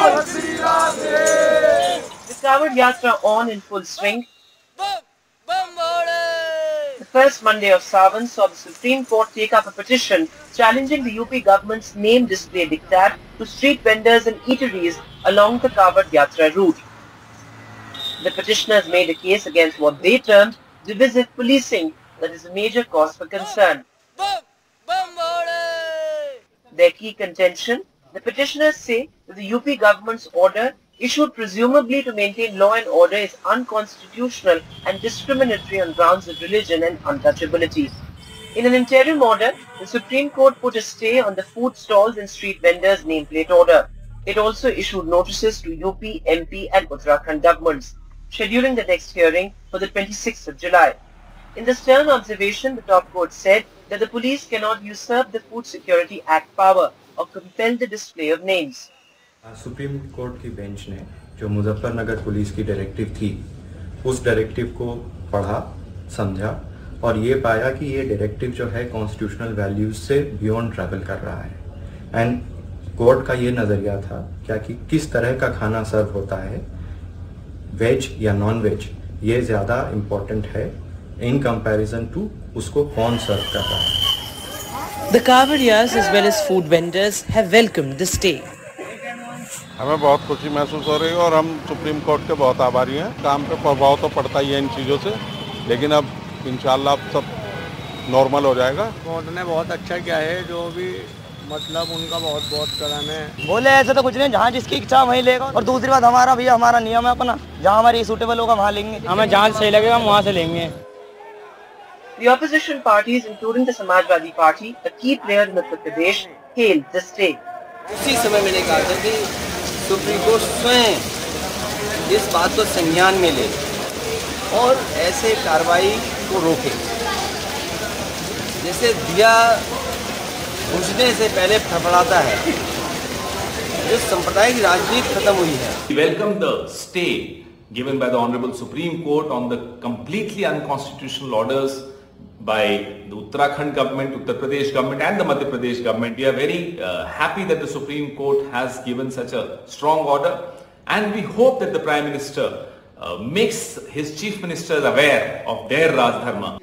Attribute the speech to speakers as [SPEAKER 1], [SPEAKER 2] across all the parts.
[SPEAKER 1] The Kawad Yatra on in full swing. The first Monday of Sawan saw the Supreme Court take up a petition challenging the UP government's name display diktat to street vendors and eateries along the Kawad Yatra route. The petitioners made a case against what they termed divisive policing that is a major cause for concern. Their key contention: the petitioners say that the UP government's order, issued presumably to maintain law and order, is unconstitutional and discriminatory on grounds of religion and untouchability. In an interim order, the Supreme Court put a stay on the food stalls and street vendors' nameplate order. It also issued notices to UP, MP and Uttarakhand governments, scheduling the next hearing for the 26th of July. In the stern observation, the top court said that the police cannot usurp the Food Security Act power or compel the display of names.
[SPEAKER 2] Supreme court की bench ने जो Muzaffarnagar police की directive थी, उस directive को पढ़ा, समझा और ये पाया कि ये डायरेक्टिव जो है कॉन्स्टिट्यूशनल वैल्यूज से बियॉन्ड ट्रैवल कर रहा है। एंड कोर्ट का ये नज़रिया था क्या कि किस तरह का खाना सर्व होता है, वेज या नॉन वेज, ये ज़्यादा इम्पोर्टेंट है इन कंपैरिजन टू उसको कौन सर्व कर रहा है।
[SPEAKER 1] The Kavadiyas as well as food vendors have welcomed the stay.
[SPEAKER 3] हमें बहुत खुशी महसूस हो रही है और हम सुप्रीम कोर्ट के बहुत आभारी हैं। काम पे प्रभाव तो पड़ता ही है इन चीज़ों से, लेकिन अब इंशाल्लाह सब नॉर्मल हो जाएगा।
[SPEAKER 4] कोर्ट ने बहुत अच्छा किया है, जो भी मतलब उनका बहुत बहुत करम है।
[SPEAKER 5] बोले ऐसे तो कुछ नहीं, जहाँ जिसकी इच्छा वहीं लेगा। और दूसरी बात हमारा भैया, हमारा नियम है अपना, जहाँ हमारी सूटेबल होगा वहाँ लेंगे,
[SPEAKER 4] हमें जहाँ सही लगेगा हम वहाँ से लेंगे।
[SPEAKER 1] The opposition parties, including the Samajwadi Party, a key player in Uttar Pradesh, hailed the stay.
[SPEAKER 6] उसी समय मैंने कहा था कि सुप्रीम कोर्ट स्वयं इस बात को संज्ञान में ले और ऐसे कार्रवाई को रोके। जैसे दिया बुझने से पहले फड़फड़ाता है, जो सांप्रदायिक राजनीति खत्म हुई है।
[SPEAKER 7] We welcome the stay given by the Honorable Supreme Court on the completely unconstitutional orders by the Uttarakhand government, Uttar Pradesh government and the Madhya Pradesh government. We are very happy that the Supreme Court has given such a strong order, and we hope that the Prime Minister makes his chief ministers aware of their Raj Dharma.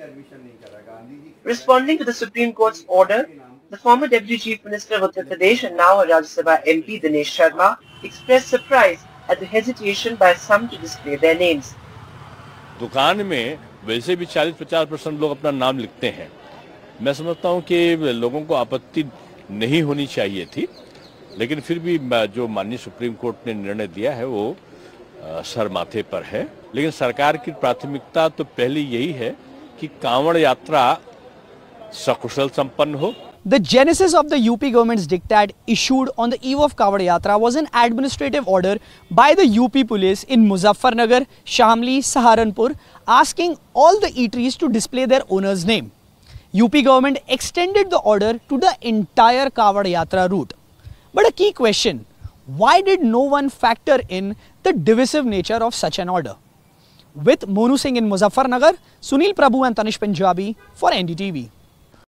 [SPEAKER 1] Responding to the Supreme Court's order, the former Deputy Chief Minister of Uttar Pradesh and now a Rajya Sabha MP Dinesh Sharma expressed surprise at the hesitation by some to display their names.
[SPEAKER 8] दुकान में वैसे भी 40-50% लोग अपना नाम लिखते हैं। मैं समझता हूं कि लोगों को आपत्ति नहीं होनी चाहिए थी, लेकिन फिर भी जो माननीय सुप्रीम कोर्ट ने निर्णय दिया है वो सर माथे पर है। लेकिन सरकार की प्राथमिकता तो पहले यही है कि कांवड़ यात्रा सकुशल संपन्न हो।
[SPEAKER 9] The genesis of the UP government's diktat issued on the eve of Kawad Yatra was an administrative order by the UP police in Muzaffarnagar, Shamli, Saharanpur, asking all the eateries to display their owner's name. UP government extended the order to the entire Kawad Yatra route. But a key question: why did no one factor in the divisive nature of such an order? With Monu Singh in Muzaffarnagar, Sunil Prabhu and Tanish Punjabi for NDTV.